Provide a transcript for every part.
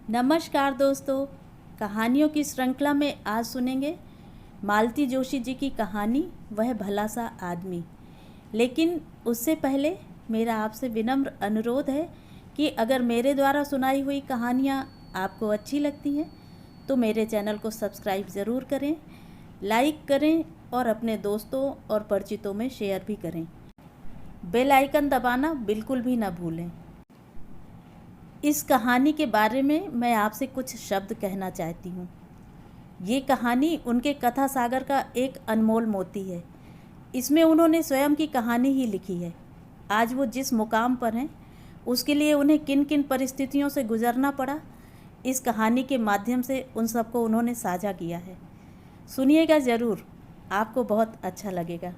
नमस्कार दोस्तों। कहानियों की श्रृंखला में आज सुनेंगे मालती जोशी जी की कहानी वह भला सा आदमी। लेकिन उससे पहले मेरा आपसे विनम्र अनुरोध है कि अगर मेरे द्वारा सुनाई हुई कहानियाँ आपको अच्छी लगती हैं तो मेरे चैनल को सब्सक्राइब ज़रूर करें, लाइक करें और अपने दोस्तों और परिचितों में शेयर भी करें। बेल आइकन दबाना बिल्कुल भी ना भूलें। इस कहानी के बारे में मैं आपसे कुछ शब्द कहना चाहती हूँ। ये कहानी उनके कथा सागर का एक अनमोल मोती है। इसमें उन्होंने स्वयं की कहानी ही लिखी है। आज वो जिस मुकाम पर हैं उसके लिए उन्हें किन किन परिस्थितियों से गुजरना पड़ा, इस कहानी के माध्यम से उन सबको उन्होंने साझा किया है। सुनिएगा ज़रूर, आपको बहुत अच्छा लगेगा।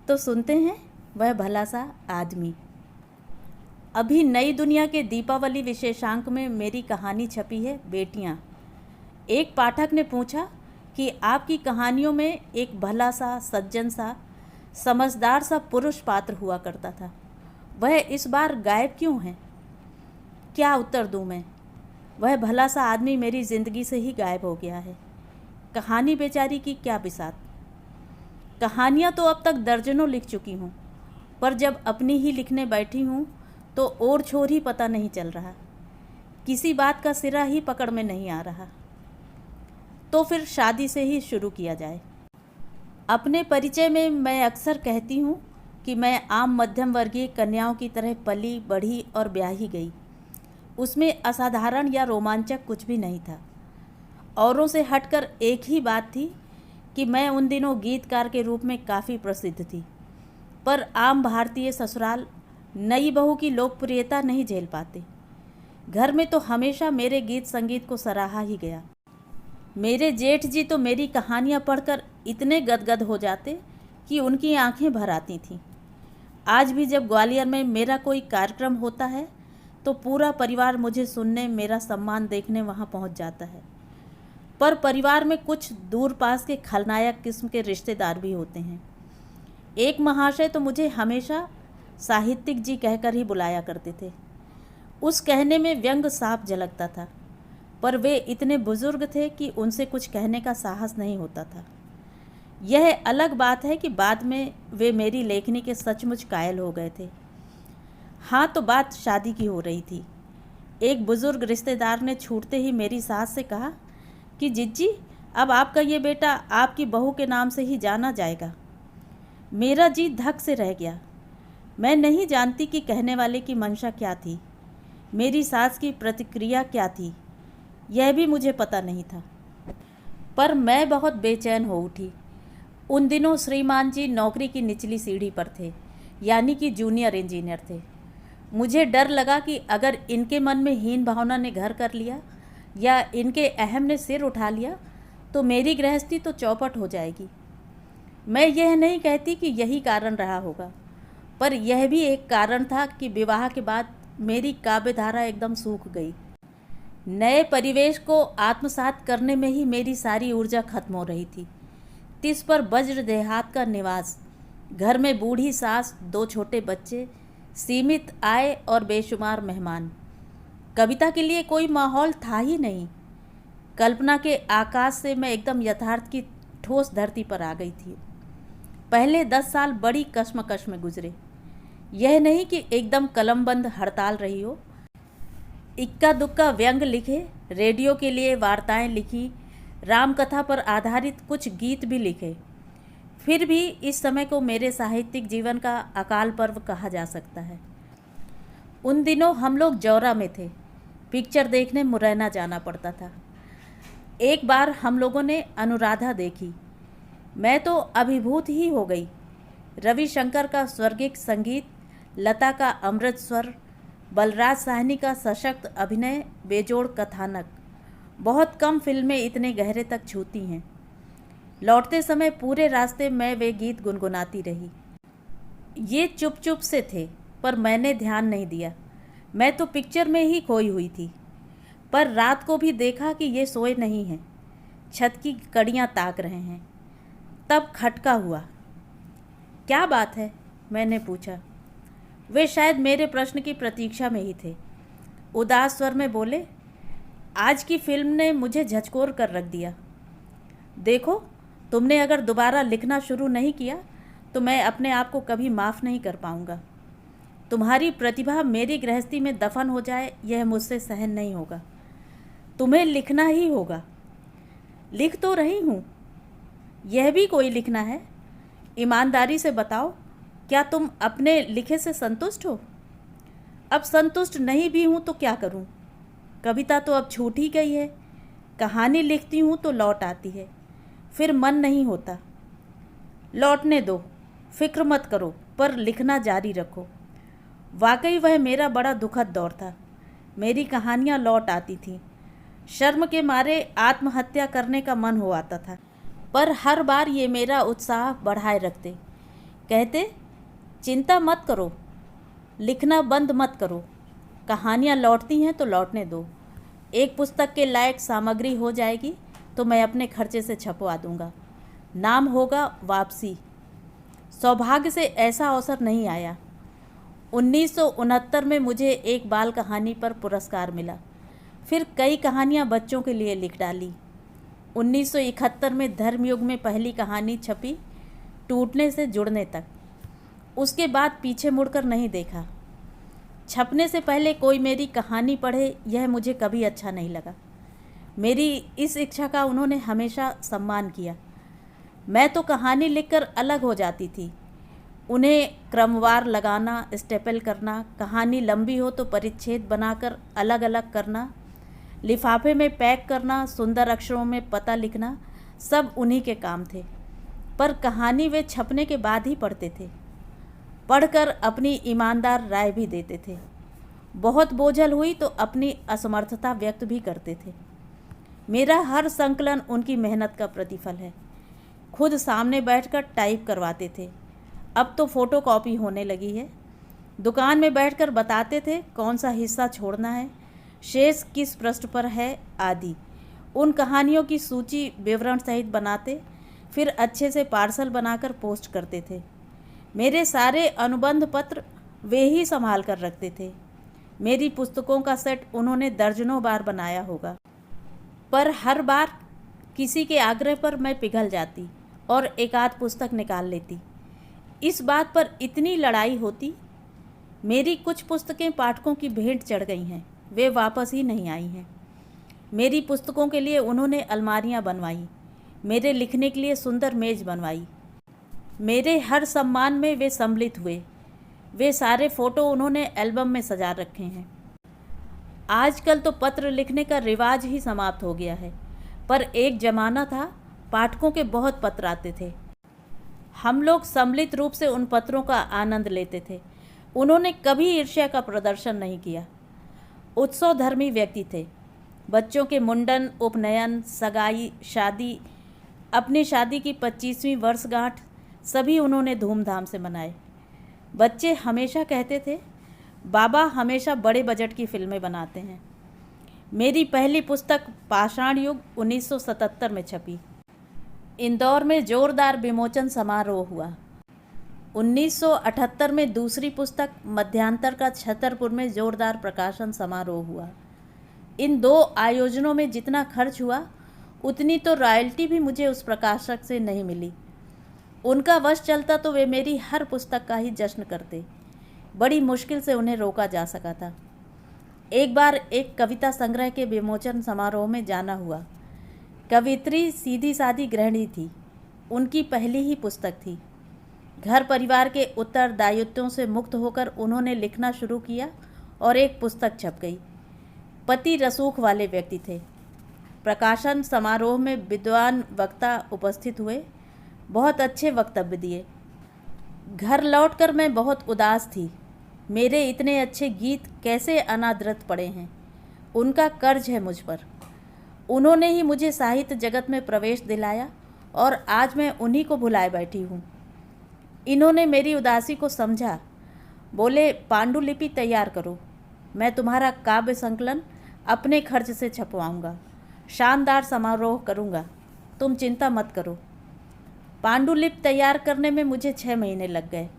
तो सुनते हैं वह भला सा आदमी। अभी नई दुनिया के दीपावली विशेषांक में मेरी कहानी छपी है बेटियां। एक पाठक ने पूछा कि आपकी कहानियों में एक भला सा, सज्जन सा, समझदार सा पुरुष पात्र हुआ करता था, वह इस बार गायब क्यों है? क्या उत्तर दूं मैं? वह भला सा आदमी मेरी ज़िंदगी से ही गायब हो गया है। कहानी बेचारी की क्या बिसात। कहानियाँ तो अब तक दर्जनों लिख चुकी हूँ, पर जब अपनी ही लिखने बैठी हूँ तो और छोर ही पता नहीं चल रहा, किसी बात का सिरा ही पकड़ में नहीं आ रहा। तो फिर शादी से ही शुरू किया जाए। अपने परिचय में मैं अक्सर कहती हूँ कि मैं आम मध्यम वर्गीय कन्याओं की तरह पली बढ़ी और ब्याही गई। उसमें असाधारण या रोमांचक कुछ भी नहीं था। औरों से हटकर एक ही बात थी कि मैं उन दिनों गीतकार के रूप में काफ़ी प्रसिद्ध थी, पर आम भारतीय ससुराल नई बहू की लोकप्रियता नहीं झेल पाते। घर में तो हमेशा मेरे गीत संगीत को सराहा ही गया। मेरे जेठ जी तो मेरी कहानियाँ पढ़कर इतने गदगद हो जाते कि उनकी आंखें भर आती थीं। आज भी जब ग्वालियर में मेरा कोई कार्यक्रम होता है तो पूरा परिवार मुझे सुनने, मेरा सम्मान देखने वहाँ पहुँच जाता है। पर परिवार में कुछ दूर पास के खलनायक किस्म के रिश्तेदार भी होते हैं। एक महाशय तो मुझे हमेशा साहित्यिक जी कहकर ही बुलाया करते थे। उस कहने में व्यंग साफ झलकता था, पर वे इतने बुजुर्ग थे कि उनसे कुछ कहने का साहस नहीं होता था। यह अलग बात है कि बाद में वे मेरी लेखनी के सचमुच कायल हो गए थे। हाँ, तो बात शादी की हो रही थी। एक बुजुर्ग रिश्तेदार ने छूटते ही मेरी सास से कहा कि जिज्जी, अब आपका ये बेटा आपकी बहू के नाम से ही जाना जाएगा। मेरा जी धक से रह गया। मैं नहीं जानती कि कहने वाले की मंशा क्या थी, मेरी सास की प्रतिक्रिया क्या थी, यह भी मुझे पता नहीं था। पर मैं बहुत बेचैन हो उठी। उन दिनों श्रीमान जी नौकरी की निचली सीढ़ी पर थे, यानी कि जूनियर इंजीनियर थे। मुझे डर लगा कि अगर इनके मन में हीन भावना ने घर कर लिया या इनके अहम ने सिर उठा लिया तो मेरी गृहस्थी तो चौपट हो जाएगी। मैं यह नहीं कहती कि यही कारण रहा होगा, पर यह भी एक कारण था कि विवाह के बाद मेरी काव्यधारा एकदम सूख गई। नए परिवेश को आत्मसात करने में ही मेरी सारी ऊर्जा खत्म हो रही थी। तिस पर वज्र देहात का निवास, घर में बूढ़ी सास, 2 छोटे बच्चे, सीमित आय और बेशुमार मेहमान। कविता के लिए कोई माहौल था ही नहीं। कल्पना के आकाश से मैं एकदम यथार्थ की ठोस धरती पर आ गई थी। पहले 10 साल बड़ी कश्मकश में गुजरे। यह नहीं कि एकदम कलमबंद हड़ताल रही हो। इक्का दुक्का व्यंग लिखे, रेडियो के लिए वार्ताएं लिखी, रामकथा पर आधारित कुछ गीत भी लिखे। फिर भी इस समय को मेरे साहित्यिक जीवन का अकाल पर्व कहा जा सकता है। उन दिनों हम लोग जौरा में थे। पिक्चर देखने मुरैना जाना पड़ता था। एक बार हम लोगों ने अनुराधा देखी। मैं तो अभिभूत ही हो गई। रविशंकर का स्वर्गिक संगीत, लता का अमृत स्वर, बलराज साहनी का सशक्त अभिनय, बेजोड़ कथानक। बहुत कम फिल्में इतने गहरे तक छूती हैं। लौटते समय पूरे रास्ते मैं वे गीत गुनगुनाती रही। ये चुप चुप से थे, पर मैंने ध्यान नहीं दिया। मैं तो पिक्चर में ही खोई हुई थी। पर रात को भी देखा कि ये सोए नहीं हैं, छत की कड़ियाँ ताक रहे हैं। तब खटका हुआ। क्या बात है? मैंने पूछा। वे शायद मेरे प्रश्न की प्रतीक्षा में ही थे। उदास स्वर में बोले, आज की फिल्म ने मुझे झकझोर कर रख दिया। देखो, तुमने अगर दोबारा लिखना शुरू नहीं किया तो मैं अपने आप को कभी माफ़ नहीं कर पाऊँगा। तुम्हारी प्रतिभा मेरी गृहस्थी में दफन हो जाए, यह मुझसे सहन नहीं होगा। तुम्हें लिखना ही होगा। लिख तो रही हूँ, यह भी कोई लिखना है। ईमानदारी से बताओ, क्या तुम अपने लिखे से संतुष्ट हो? अब संतुष्ट नहीं भी हूँ तो क्या करूँ? कविता तो अब छूट ही गई है। कहानी लिखती हूँ तो लौट आती है, फिर मन नहीं होता। लौटने दो, फिक्र मत करो, पर लिखना जारी रखो। वाकई वह मेरा बड़ा दुखद दौर था। मेरी कहानियाँ लौट आती थीं। शर्म के मारे आत्महत्या करने का मन हो आता था, पर हर बार ये मेरा उत्साह बढ़ाए रखते। कहते, चिंता मत करो, लिखना बंद मत करो। कहानियाँ लौटती हैं तो लौटने दो। एक पुस्तक के लायक सामग्री हो जाएगी तो मैं अपने खर्चे से छपवा दूंगा। नाम होगा वापसी। सौभाग्य से ऐसा अवसर नहीं आया। 1969 में मुझे एक बाल कहानी पर पुरस्कार मिला। फिर कई कहानियाँ बच्चों के लिए लिख डाली। 1971 में धर्मयुग में पहली कहानी छपी, टूटने से जुड़ने तक। उसके बाद पीछे मुड़कर नहीं देखा। छपने से पहले कोई मेरी कहानी पढ़े, यह मुझे कभी अच्छा नहीं लगा। मेरी इस इच्छा का उन्होंने हमेशा सम्मान किया। मैं तो कहानी लिखकर अलग हो जाती थी। उन्हें क्रमवार लगाना, स्टेपल करना, कहानी लंबी हो तो परिच्छेद बनाकर अलग अलग करना, लिफाफे में पैक करना, सुंदर अक्षरों में पता लिखना, सब उन्हीं के काम थे। पर कहानी वे छपने के बाद ही पढ़ते थे। पढ़कर अपनी ईमानदार राय भी देते थे। बहुत बोझल हुई तो अपनी असमर्थता व्यक्त भी करते थे। मेरा हर संकलन उनकी मेहनत का प्रतिफल है। खुद सामने बैठकर टाइप करवाते थे। अब तो फोटोकॉपी होने लगी है। दुकान में बैठकर बताते थे कौन सा हिस्सा छोड़ना है, शेष किस पृष्ठ पर है आदि। उन कहानियों की सूची विवरण सहित बनाते, फिर अच्छे से पार्सल बनाकर पोस्ट करते थे। मेरे सारे अनुबंध पत्र वे ही संभाल कर रखते थे। मेरी पुस्तकों का सेट उन्होंने दर्जनों बार बनाया होगा, पर हर बार किसी के आग्रह पर मैं पिघल जाती और एक आध पुस्तक निकाल लेती। इस बात पर इतनी लड़ाई होती। मेरी कुछ पुस्तकें पाठकों की भेंट चढ़ गई हैं, वे वापस ही नहीं आई हैं। मेरी पुस्तकों के लिए उन्होंने अलमारियां बनवाई, मेरे लिखने के लिए सुंदर मेज बनवाई। मेरे हर सम्मान में वे सम्मिलित हुए। वे सारे फ़ोटो उन्होंने एल्बम में सजा रखे हैं। आजकल तो पत्र लिखने का रिवाज ही समाप्त हो गया है, पर एक ज़माना था, पाठकों के बहुत पत्र आते थे। हम लोग सम्मिलित रूप से उन पत्रों का आनंद लेते थे। उन्होंने कभी ईर्ष्या का प्रदर्शन नहीं किया। उत्सवधर्मी व्यक्ति थे। बच्चों के मुंडन, उपनयन, सगाई, शादी, अपनी शादी की 25वीं वर्षगांठ सभी उन्होंने धूमधाम से मनाए। बच्चे हमेशा कहते थे, बाबा हमेशा बड़े बजट की फिल्में बनाते हैं। मेरी पहली पुस्तक पाषाण युग 1977 में छपी। इंदौर में जोरदार विमोचन समारोह हुआ। 1978 में दूसरी पुस्तक मध्यांतर का छतरपुर में जोरदार प्रकाशन समारोह हुआ। इन दो आयोजनों में जितना खर्च हुआ, उतनी तो रॉयल्टी भी मुझे उस प्रकाशक से नहीं मिली। उनका वश चलता तो वे मेरी हर पुस्तक का ही जश्न करते। बड़ी मुश्किल से उन्हें रोका जा सका था। एक बार एक कविता संग्रह के विमोचन समारोह में जाना हुआ। कवित्री सीधी सादी गृहिणी थी। उनकी पहली ही पुस्तक थी। घर परिवार के उत्तरदायित्वों से मुक्त होकर उन्होंने लिखना शुरू किया और एक पुस्तक छप गई। पति रसूख वाले व्यक्ति थे। प्रकाशन समारोह में विद्वान वक्ता उपस्थित हुए, बहुत अच्छे वक्तव्य दिए। घर लौटकर मैं बहुत उदास थी। मेरे इतने अच्छे गीत कैसे अनादृत पड़े हैं। उनका कर्ज है मुझ पर। उन्होंने ही मुझे साहित्य जगत में प्रवेश दिलाया और आज मैं उन्हीं को भुलाए बैठी हूँ। इन्होंने मेरी उदासी को समझा। बोले, पांडुलिपि तैयार करो, मैं तुम्हारा काव्य संकलन अपने खर्च से छपवाऊँगा, शानदार समारोह करूँगा, तुम चिंता मत करो। पांडुलिपि तैयार करने में मुझे 6 महीने लग गए।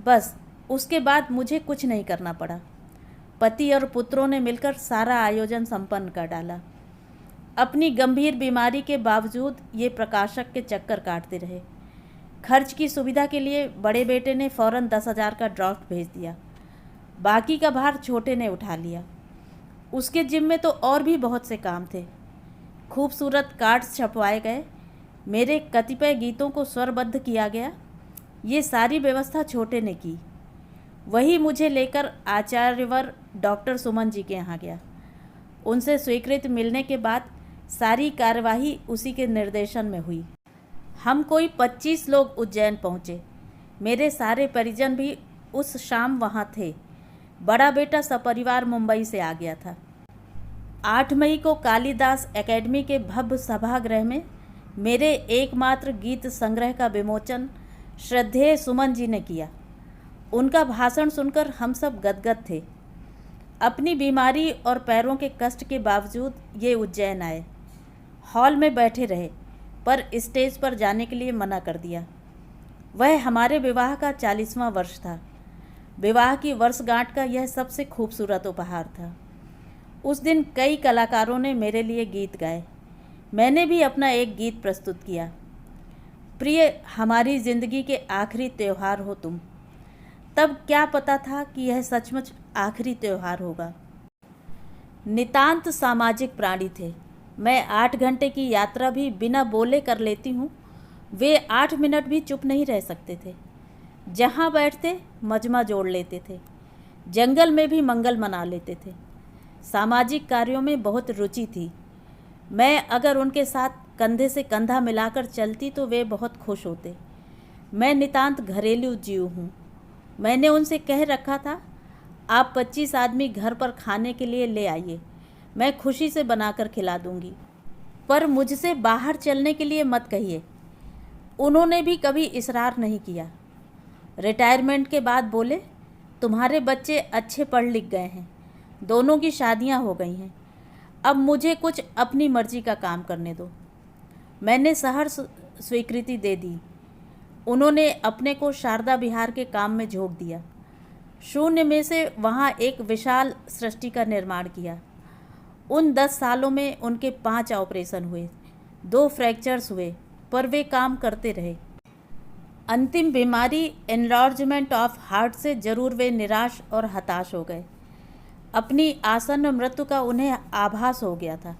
बस उसके बाद मुझे कुछ नहीं करना पड़ा। पति और पुत्रों ने मिलकर सारा आयोजन संपन्न कर डाला। अपनी गंभीर बीमारी के बावजूद ये प्रकाशक के चक्कर काटते रहे। खर्च की सुविधा के लिए बड़े बेटे ने फौरन 10,000 का ड्राफ्ट भेज दिया। बाकी का भार छोटे ने उठा लिया। उसके जिम में तो और भी बहुत से काम थे। खूबसूरत कार्ड्स छपवाए गए, मेरे कतिपय गीतों को स्वरबद्ध किया गया। ये सारी व्यवस्था छोटे ने की। वही मुझे लेकर आचार्यवर डॉक्टर सुमन जी के यहाँ गया। उनसे स्वीकृति मिलने के बाद सारी कार्यवाही उसी के निर्देशन में हुई। हम कोई 25 लोग उज्जैन पहुँचे। मेरे सारे परिजन भी उस शाम वहाँ थे। बड़ा बेटा सपरिवार मुंबई से आ गया था। 8 मई को कालिदास एकेडमी के भव्य सभागृह में मेरे एकमात्र गीत संग्रह का विमोचन श्रद्धेय सुमन जी ने किया। उनका भाषण सुनकर हम सब गदगद थे। अपनी बीमारी और पैरों के कष्ट के बावजूद ये उज्जैन आए। हॉल में बैठे रहे, पर स्टेज पर जाने के लिए मना कर दिया। वह हमारे विवाह का 40वां वर्ष था। विवाह की वर्षगांठ का यह सबसे खूबसूरत उपहार था। उस दिन कई कलाकारों ने मेरे लिए गीत गाए। मैंने भी अपना एक गीत प्रस्तुत किया। प्रिय, हमारी ज़िंदगी के आखिरी त्यौहार हो तुम। तब क्या पता था कि यह सचमुच आखिरी त्यौहार होगा। नितांत सामाजिक प्राणी थे। मैं 8 घंटे की यात्रा भी बिना बोले कर लेती हूँ। वे 8 मिनट भी चुप नहीं रह सकते थे। जहाँ बैठते मजमा जोड़ लेते थे। जंगल में भी मंगल मना लेते थे। सामाजिक कार्यों में बहुत रुचि थी। मैं अगर उनके साथ कंधे से कंधा मिलाकर चलती तो वे बहुत खुश होते। मैं नितांत घरेलू जीव हूँ। मैंने उनसे कह रखा था, आप 25 आदमी घर पर खाने के लिए ले आइए, मैं खुशी से बनाकर खिला दूँगी, पर मुझसे बाहर चलने के लिए मत कहिए। उन्होंने भी कभी इसरार नहीं किया। रिटायरमेंट के बाद बोले, तुम्हारे बच्चे अच्छे पढ़ लिख गए हैं, दोनों की शादियां हो गई हैं, अब मुझे कुछ अपनी मर्जी का काम करने दो। मैंने सहर्ष स्वीकृति दे दी। उन्होंने अपने को शारदा विहार के काम में झोंक दिया। शून्य में से वहाँ एक विशाल सृष्टि का निर्माण किया। उन 10 सालों में उनके 5 ऑपरेशन हुए, 2 फ्रैक्चर्स हुए, पर वे काम करते रहे। अंतिम बीमारी एनलार्जमेंट ऑफ हार्ट से जरूर वे निराश और हताश हो गए। अपनी आसन्न मृत्यु का उन्हें आभास हो गया था।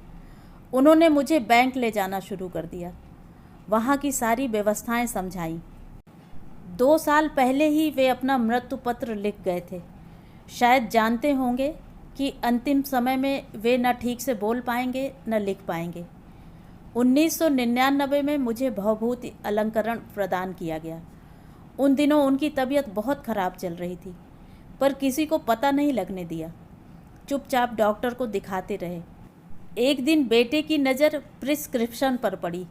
उन्होंने मुझे बैंक ले जाना शुरू कर दिया। वहाँ की सारी व्यवस्थाएं समझाईं। 2 साल पहले ही वे अपना मृत्यु पत्र लिख गए थे। शायद जानते होंगे कि अंतिम समय में वे न ठीक से बोल पाएंगे न लिख पाएंगे। 1999 में मुझे भवभूति अलंकरण प्रदान किया गया। उन दिनों उनकी तबीयत बहुत ख़राब चल रही थी, पर किसी को पता नहीं लगने दिया। चुपचाप डॉक्टर को दिखाते रहे। एक दिन बेटे की नज़र प्रिस्क्रिप्शन पर पड़ी।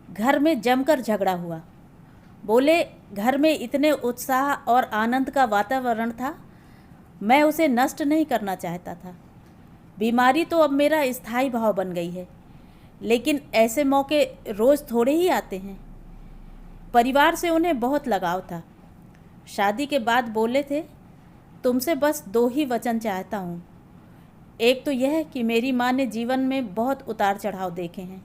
घर में जमकर झगड़ा हुआ। बोले, घर में इतने उत्साह और आनंद का वातावरण था, मैं उसे नष्ट नहीं करना चाहता था। बीमारी तो अब मेरा स्थायी भाव बन गई है, लेकिन ऐसे मौके रोज़ थोड़े ही आते हैं। परिवार से उन्हें बहुत लगाव था। शादी के बाद बोले थे, तुमसे बस 2 ही वचन चाहता हूँ। एक तो यह कि मेरी माँ ने जीवन में बहुत उतार चढ़ाव देखे हैं।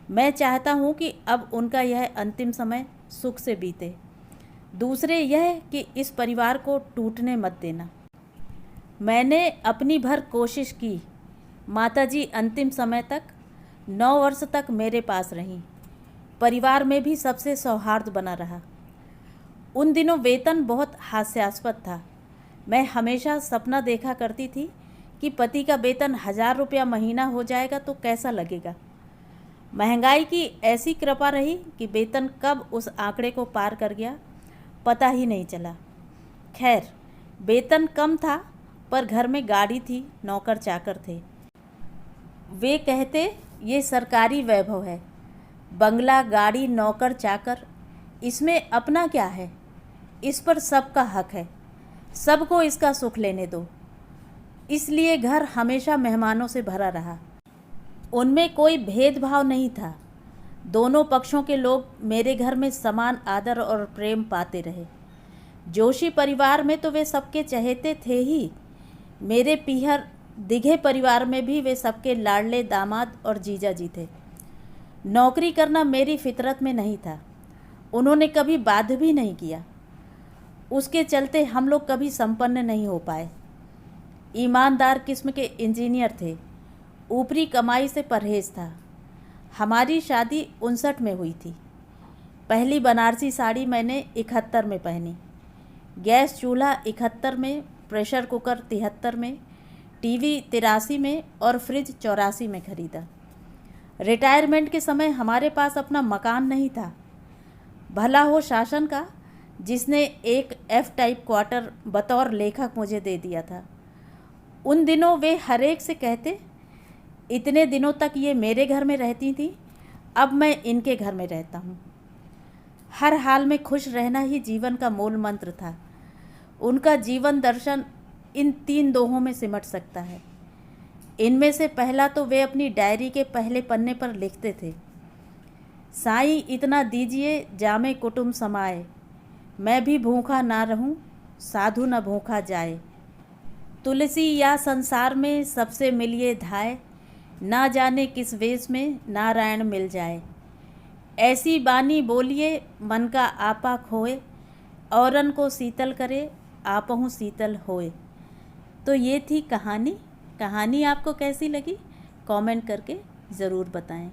मैं चाहता हूँ कि अब उनका यह अंतिम समय सुख से बीते। दूसरे यह कि इस परिवार को टूटने मत देना। मैंने अपनी भर कोशिश की। माताजी अंतिम समय तक 9 वर्ष तक मेरे पास रहीं। परिवार में भी सबसे सौहार्द बना रहा। उन दिनों वेतन बहुत हास्यास्पद था। मैं हमेशा सपना देखा करती थी कि पति का वेतन 1000 रुपया महीना हो जाएगा तो कैसा लगेगा। महंगाई की ऐसी कृपा रही कि वेतन कब उस आंकड़े को पार कर गया पता ही नहीं चला। खैर, वेतन कम था, पर घर में गाड़ी थी, नौकर चाकर थे। वे कहते, ये सरकारी वैभव है, बंगला, गाड़ी, नौकर चाकर, इसमें अपना क्या है? इस पर सबका हक है, सबको इसका सुख लेने दो। इसलिए घर हमेशा मेहमानों से भरा रहा। उनमें कोई भेदभाव नहीं था। दोनों पक्षों के लोग मेरे घर में समान आदर और प्रेम पाते रहे। जोशी परिवार में तो वे सबके चहेते थे ही। मेरे पीहर दिघे परिवार में भी वे सबके लाडले दामाद और जीजा जी थे। नौकरी करना मेरी फितरत में नहीं था, उन्होंने कभी बाध्य भी नहीं किया। उसके चलते हम लोग कभी संपन्न नहीं हो पाए। ईमानदार किस्म के इंजीनियर थे, ऊपरी कमाई से परहेज था। हमारी शादी 59 में हुई थी। पहली बनारसी साड़ी मैंने 71 में पहनी। गैस चूल्हा 71 में, प्रेशर कुकर 73 में, टीवी 83 में और फ्रिज 84 में खरीदा। रिटायरमेंट के समय हमारे पास अपना मकान नहीं था। भला हो शासन का, जिसने एक F टाइप क्वार्टर बतौर लेखक मुझे दे दिया था। उन दिनों वे हर एक से कहते, इतने दिनों तक ये मेरे घर में रहती थी, अब मैं इनके घर में रहता हूँ। हर हाल में खुश रहना ही जीवन का मूल मंत्र था। उनका जीवन दर्शन इन 3 दोहों में सिमट सकता है। इनमें से पहला तो वे अपनी डायरी के पहले पन्ने पर लिखते थे, साईं इतना दीजिए जामे कुटुम समाए, मैं भी भूखा ना रहूं साधु न भूखा जाए। तुलसी या संसार में सबसे मिलिए धाय, ना जाने किस वेश में नारायण मिल जाए। ऐसी बानी बोलिए मन का आपा खोए, औरन को शीतल करे आपहु शीतल होए। तो ये थी कहानी। कहानी आपको कैसी लगी कमेंट करके ज़रूर बताएं।